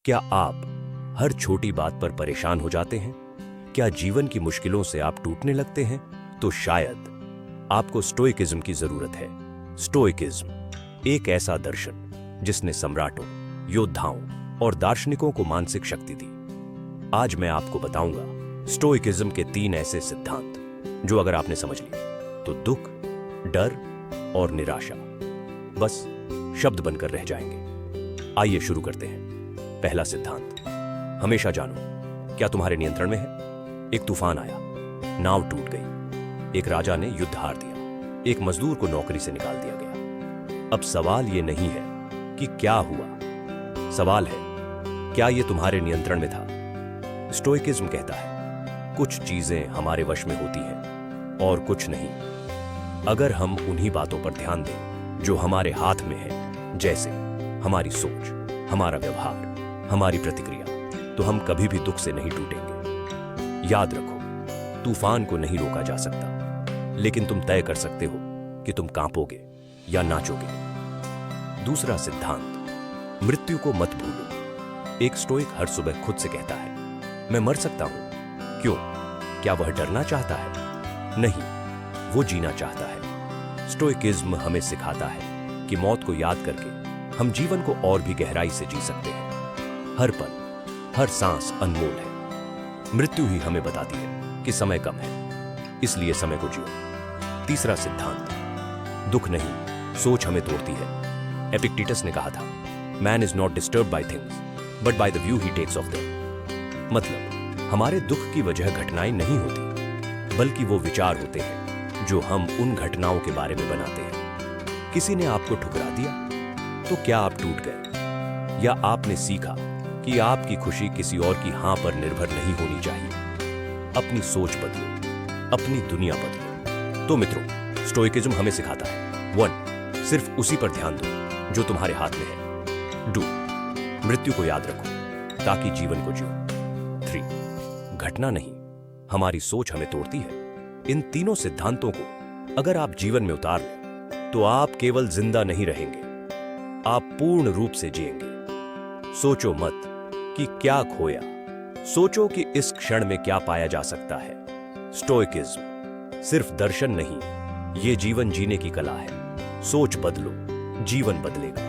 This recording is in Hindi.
क्या आप हर छोटी बात पर परेशान हो जाते हैं? क्या जीवन की मुश्किलों से आप टूटने लगते हैं? तो शायद आपको स्टोइकिज्म की जरूरत है। स्टोइकिज्म एक ऐसा दर्शन जिसने सम्राटों, योद्धाओं और दार्शनिकों को मानसिक शक्ति दी। आज मैं आपको बताऊंगा स्टोइकिज्म के 3 ऐसे सिद्धांत जो अगर आपने समझ लिए तो दुख, डर और निराशा बस शब्द बनकर रह जाएंगे। आइए शुरू करते हैं। पहला सिद्धांत, हमेशा जानो क्या तुम्हारे नियंत्रण में है। एक तूफान आया, नाव टूट गई, एक राजा ने युद्ध हार दिया, एक मजदूर को नौकरी से निकाल दिया गया। अब सवाल यह नहीं है कि क्या हुआ, सवाल है क्या यह तुम्हारे नियंत्रण में था। स्टोइकिज्म कहता है कुछ चीजें हमारे वश में होती हैं और कुछ नहीं। अगर हम उन्हीं बातों पर ध्यान दें जो हमारे हाथ में है, जैसे हमारी सोच, हमारा व्यवहार, हमारी प्रतिक्रिया, तो हम कभी भी दुख से नहीं टूटेंगे। याद रखो, तूफान को नहीं रोका जा सकता, लेकिन तुम तय कर सकते हो कि तुम कांपोगे या नाचोगे। दूसरा सिद्धांत, मृत्यु को मत भूलो। एक स्टोइक हर सुबह खुद से कहता है, मैं मर सकता हूं। क्यों? क्या वह डरना चाहता है? नहीं, वो जीना चाहता है। स्टोइकिज्म हमें सिखाता है कि मौत को याद करके हम जीवन को और भी गहराई से जी सकते हैं। हर पल, हर सांस अनमोल है। मृत्यु ही हमें बताती है कि समय कम है, इसलिए समय को जियो। तीसरा सिद्धांत, दुख नहीं, सोच हमें तोड़ती है। एपिक्टेटस ने कहा था, man is not disturb by things but by the view he takes of them. मतलब हमारे दुख की वजह घटनाएं नहीं होती, बल्कि वो विचार होते हैं जो हम उन घटनाओं के बारे में बनाते हैं। किसी ने आपको ठुकरा दिया तो क्या आप टूट गए, या आपने सीखा कि आपकी खुशी किसी और की हां पर निर्भर नहीं होनी चाहिए। अपनी सोच बदलो, अपनी दुनिया बदलो। तो मित्रों, स्टोइकिज्म हमें सिखाता है 1, सिर्फ उसी पर ध्यान दो जो तुम्हारे हाथ में है। 2, मृत्यु को याद रखो ताकि जीवन को जियो। 3, घटना नहीं, हमारी सोच हमें तोड़ती है। इन तीनों सिद्धांतों को अगर आप जीवन में उतार लें तो आप केवल जिंदा नहीं रहेंगे, आप पूर्ण रूप से जिएंगे। सोचो मत कि क्या खोया, सोचो कि इस क्षण में क्या पाया जा सकता है। स्टोइकिज्म सिर्फ दर्शन नहीं, ये जीवन जीने की कला है। सोच बदलो, जीवन बदलेगा।